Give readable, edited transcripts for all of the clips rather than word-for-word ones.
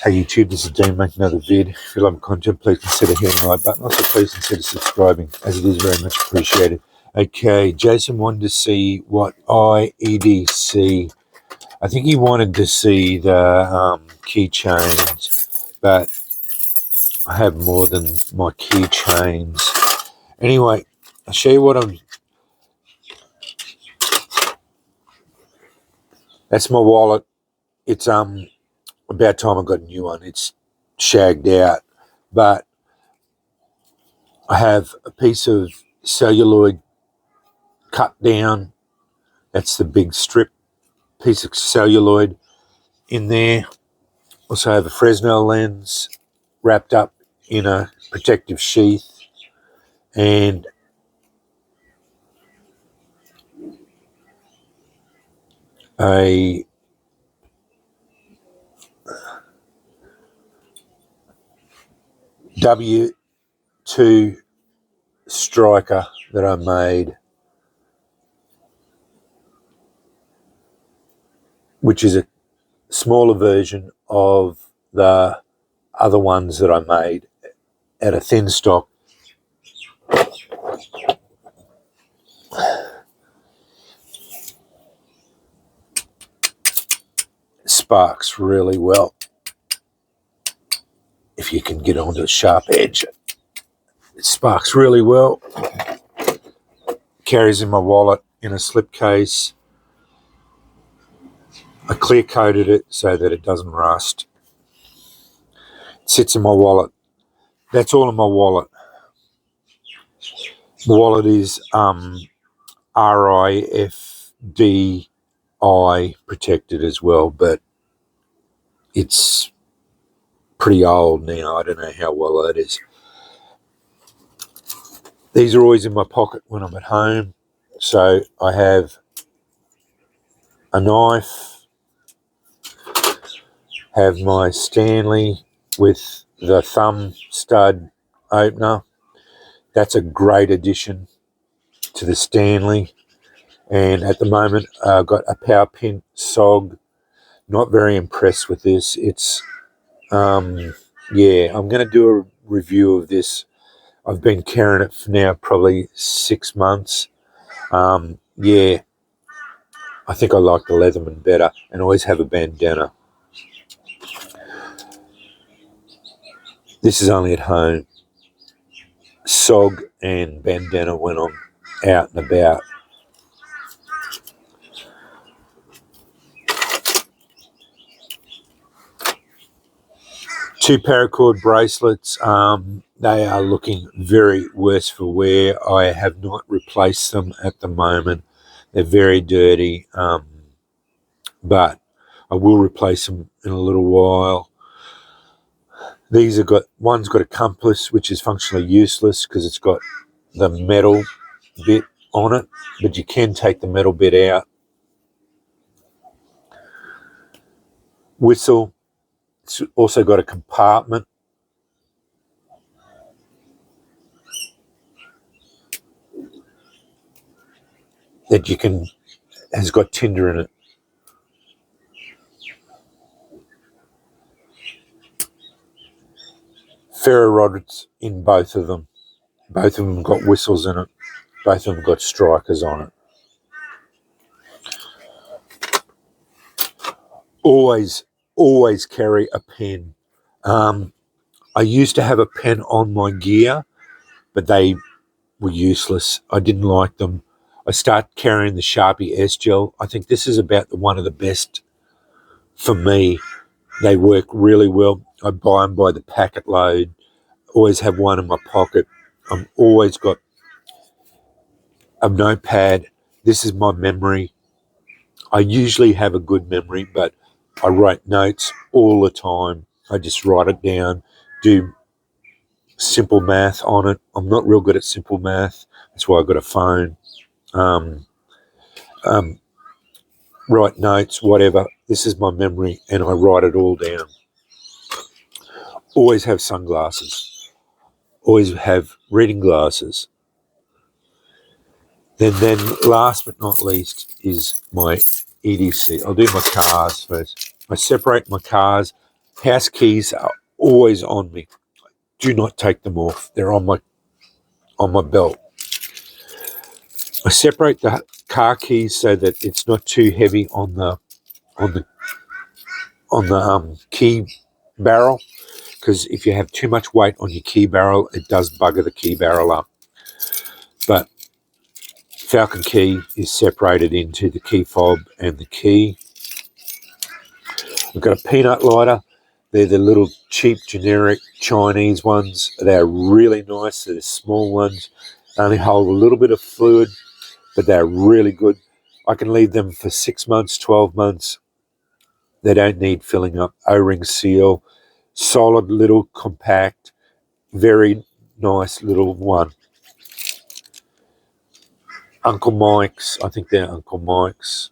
Hey YouTube, this is Dean making another vid. If you love my content, please consider hitting the like button. Also, please consider subscribing, as it is very much appreciated. Okay, Jason wanted to see what EDC. I think he wanted to see the keychains, but I have more than my keychains. Anyway, I'll show you what I'm. That's my wallet. It's about time I got a new one. It's shagged out, but I have a piece of celluloid cut down. That's the big strip piece of celluloid in there. Also have a Fresnel lens wrapped up in a protective sheath, and a W2 striker that I made, which is a smaller version of the other ones that I made at a thin stock. Sparks really well if you can get onto a sharp edge. It sparks really well. Carries in my wallet in a slipcase. I clear coated it so that it doesn't rust. It sits in my wallet. That's all in my wallet. My wallet is RIFDI protected as well, but it's pretty old now. I don't know how well that is. These are always in my pocket when I'm at home. So I have a knife, have my Stanley with the thumb stud opener. That's a great addition to the Stanley. And at the moment, I've got a power pin SOG. Not very impressed with this. It's, yeah, I'm going to do a review of this. I've been carrying it for now probably 6 months. Yeah, I think I like the Leatherman better, and always have a bandana. This is only at home. SOG and bandana when I'm out and about. Two paracord bracelets. They are looking very worse for wear. I have not replaced them at the moment. They're very dirty, but I will replace them in a little while. These have got, one's got a compass, which is functionally useless because it's got the metal bit on it, but you can take the metal bit out. Whistle. It's also got a compartment. That you can, has got tinder in it. Ferro rods in both of them. Both of them got whistles in it. Both of them got strikers on it. Always carry a pen. I used to have a pen on my gear, but they were useless. I didn't like them. I started carrying the Sharpie S-Gel. I think this is about one of the best for me. They work really well. I buy them by the packet load. Always have one in my pocket. I've always got a notepad. This is my memory. I usually have a good memory, but I write notes all the time. I just write it down, do simple math on it. I'm not real good at simple math. That's why I've got a phone. Write notes, whatever. This is my memory, and I write it all down. Always have sunglasses. Always have reading glasses. Then last but not least is my EDC. I'll do my cars first. I separate my cars House keys are always on me. Do not take them off. They're on my belt. I separate the car keys so that it's not too heavy on the key barrel, because if you have too much weight on your key barrel, it does bugger the key barrel up. But Falcon key is separated into the key fob and the key. I've got a peanut lighter. They're the little cheap generic Chinese ones. They're really nice. They're the small ones. They only hold a little bit of fluid, but they're really good. I can leave them for 6 months, 12 months. They don't need filling up. O-ring seal, solid little compact, very nice little one. Uncle Mike's, I think they're Uncle Mike's.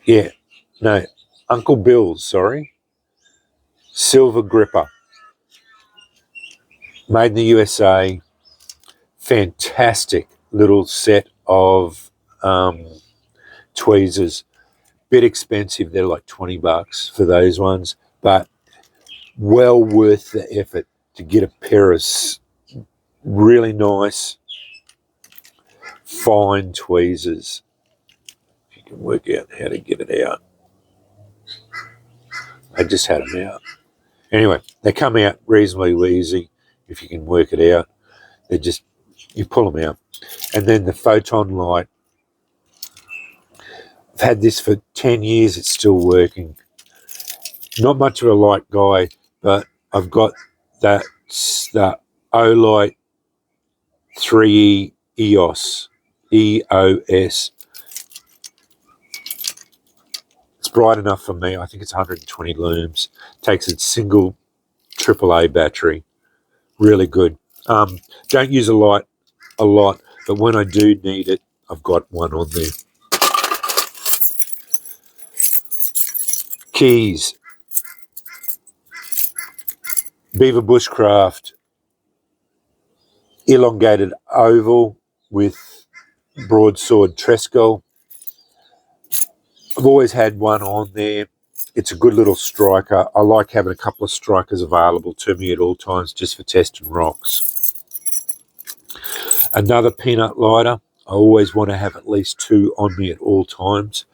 Yeah, no, Uncle Bill's, sorry. Silver gripper. Made in the USA. Fantastic little set of tweezers. Bit expensive. They're like $20 for those ones, but well worth the effort to get a pair of really nice, fine tweezers. If you can work out how to get it out. I just had them out. Anyway, they come out reasonably easy if you can work it out. They're just, you pull them out. And then the photon light. I've had this for 10 years. It's still working. Not much of a light guy, but I've got the Olight 3 EOS. EOS. It's bright enough for me. I think it's 120 looms. Takes a single AAA battery. Really good. Don't use a light a lot, but when I do need it, I've got one on there. Keys. Beaver Bushcraft. Elongated oval with broadsword trestle. I've always had one on there. It's a good little striker. I like having a couple of strikers available to me at all times just for testing rocks. Another peanut lighter. I always want to have at least 2 on me at all times.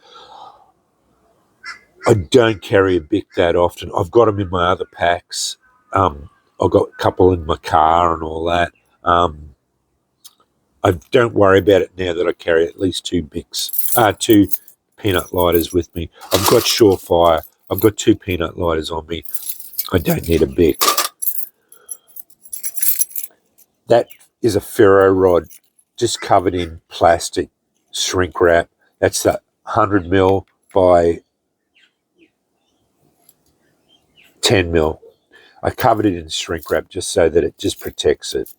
I don't carry a Bic that often. I've got them in my other packs. I've got a couple in my car and all that. I don't worry about it now that I carry at least 2 Bics, 2 peanut lighters with me. I've got Surefire. I've got 2 peanut lighters on me. I don't need a Bic. That is a ferro rod just covered in plastic shrink wrap. That's the 100mm by 10mm. I covered it in shrink wrap just so that it just protects it.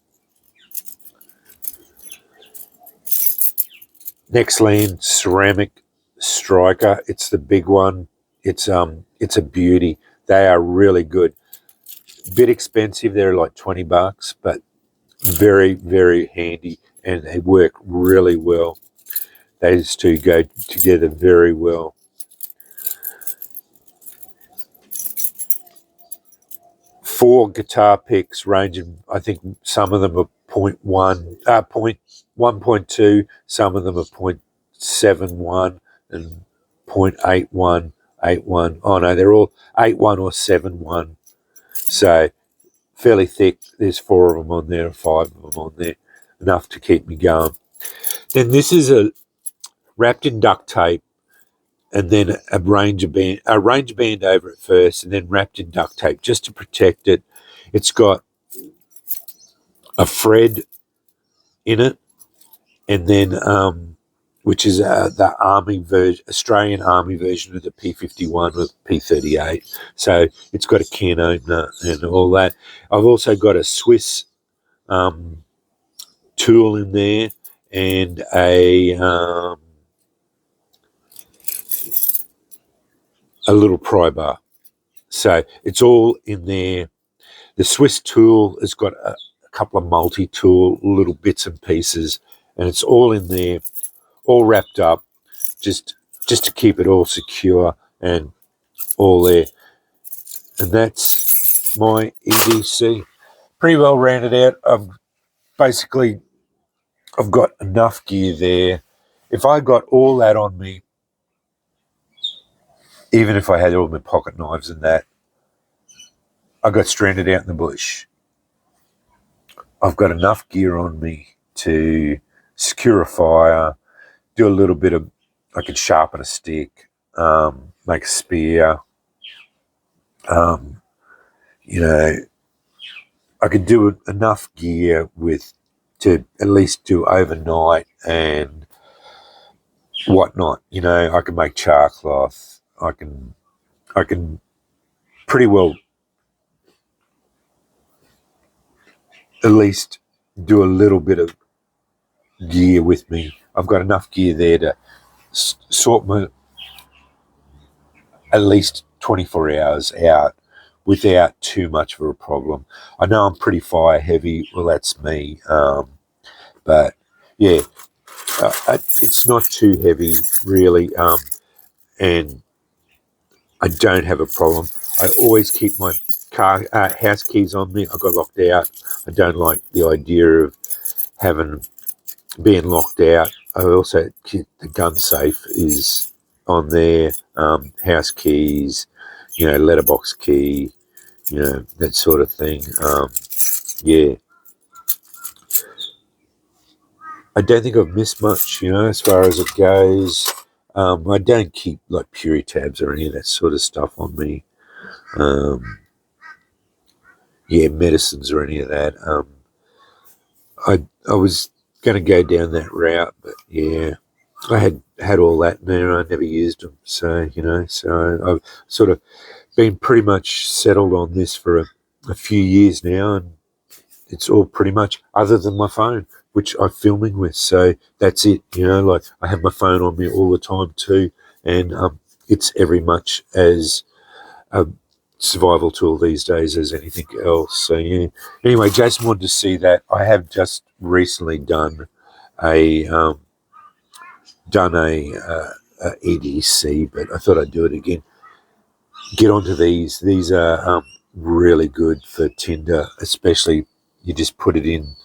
Nextland ceramic striker. It's the big one. It's a beauty. They are really good. Bit expensive. They're like $20, but very, very handy, and they work really well. Those two go together very well. Four guitar picks ranging, I think some of them are 1.2, some of them are 0.71 and 0.8181. Oh no, they're all 81 or 71. So fairly thick. There's 4 of them on there, 5 of them on there, enough to keep me going. Then this is a wrapped in duct tape, and then a range band over it first, and then wrapped in duct tape just to protect it. It's got a Fred in it, and then which is the Army version, Australian Army version of the P51 with P38. So it's got a can opener and all that. I've also got a Swiss tool in there and a little pry bar. So it's all in there. The Swiss tool has got a couple of multi-tool little bits and pieces, and it's all in there, all wrapped up, just to keep it all secure and all there. And that's my EDC. Pretty well rounded out. I've got enough gear there. If I got all that on me, even if I had all my pocket knives and that, I got stranded out in the bush. I've got enough gear on me to secure a fire, do a little bit of, I could sharpen a stick, make a spear, you know, I could do enough gear to at least do overnight and whatnot. You know, I can make char cloth. I can pretty well at least do a little bit of gear with me. I've got enough gear there to sort my at least 24 hours out without too much of a problem. I know I'm pretty fire heavy. Well, that's me. But yeah, it's not too heavy really. And I don't have a problem. I always keep my house keys on me. I got locked out. I don't like the idea of being locked out. I also keep the gun safe is on there. House keys, letterbox key, that sort of thing. Yeah. I don't think I've missed much, as far as it goes. I don't keep like Puri tabs or any of that sort of stuff on me. Medicines or any of that. I was going to go down that route, but yeah, I had all that in there. I never used them, so I've sort of been pretty much settled on this for a few years now, and it's all pretty much other than my phone, which I'm filming with. So that's it. Like I have my phone on me all the time too, and it's every much as a survival tool these days as anything else. So yeah. Anyway, Jason wanted to see that. I have just recently done a EDC, but I thought I'd do it again. Get onto these. These are really good for Tinder, especially. You just put it in.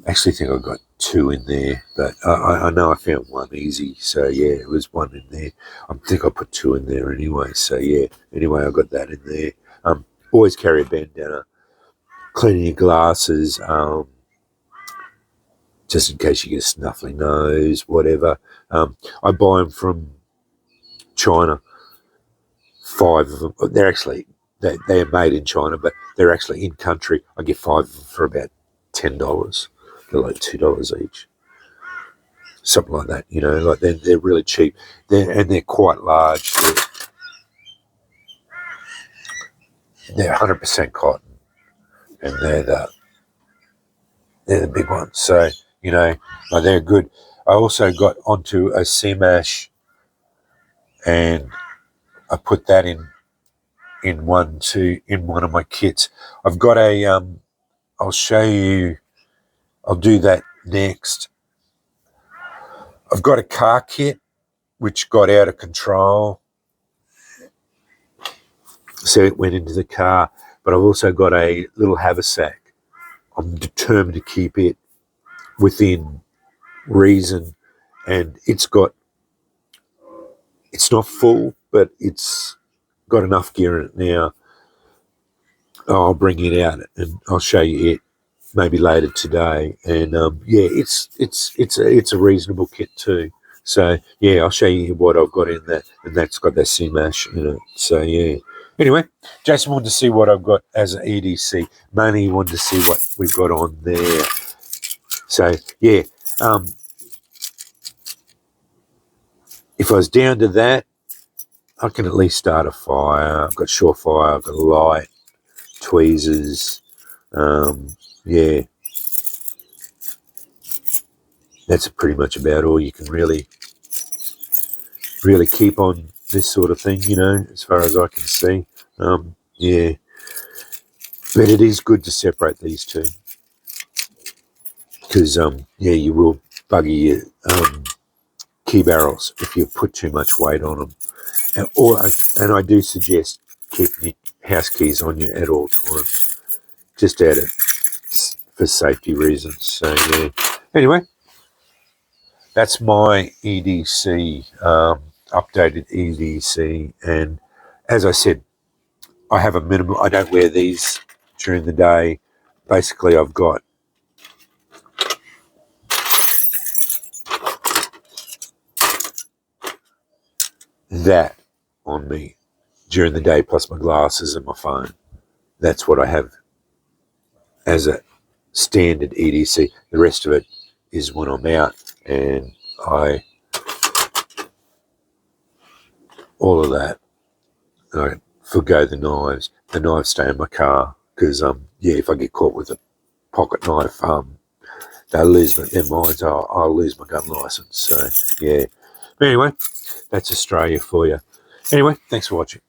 I actually think I got 2 in there, but I know I found one easy. So yeah, it was 1 in there. I think I put 2 in there anyway. So yeah, anyway, I got that in there. Always carry a bandana. Cleaning your glasses, just in case you get a snuffly nose, whatever. I buy them from China. 5 of them. They're actually they are made in China, but they're actually in country. I get 5 of them for about $10. They're like $2 each, something like that. Like they're really cheap. They're quite large. They're 100% cotton, and they're the big ones. So like they're good. I also got onto a CMAsh, and I put that in one of my kits. I've got a I'll show you. I'll do that next. I've got a car kit which got out of control, so it went into the car. But I've also got a little haversack. I'm determined to keep it within reason, and it's not full, but it's got enough gear in it now. I'll bring it out and I'll show you it maybe later today. And it's a reasonable kit too. So yeah, I'll show you what I've got in that, and that's got that CMAsh in it. So yeah. Anyway, Jason wanted to see what I've got as an EDC. Mainly wanted to see what we've got on there. So yeah, if I was down to that, I can at least start a fire. I've got Surefire, I've got a light, tweezers. Yeah, that's pretty much about all you can really keep on this sort of thing, as far as I can see. Yeah, but it is good to separate these two, because you will buggy your key barrels if you put too much weight on them. And I do suggest keep your house keys on you at all times, just out of for safety reasons. So yeah. Anyway, that's my EDC, updated EDC, and as I said, I have a minimum. I don't wear these during the day. Basically, I've got that on me during the day, plus my glasses and my phone. That's what I have as a standard EDC. The rest of it is when I'm out, and all of that. I forgo the knives. The knives stay in my car because, if I get caught with a pocket knife, they'll lose their minds. I'll lose my gun license. So, yeah. But anyway, that's Australia for you. Anyway, thanks for watching.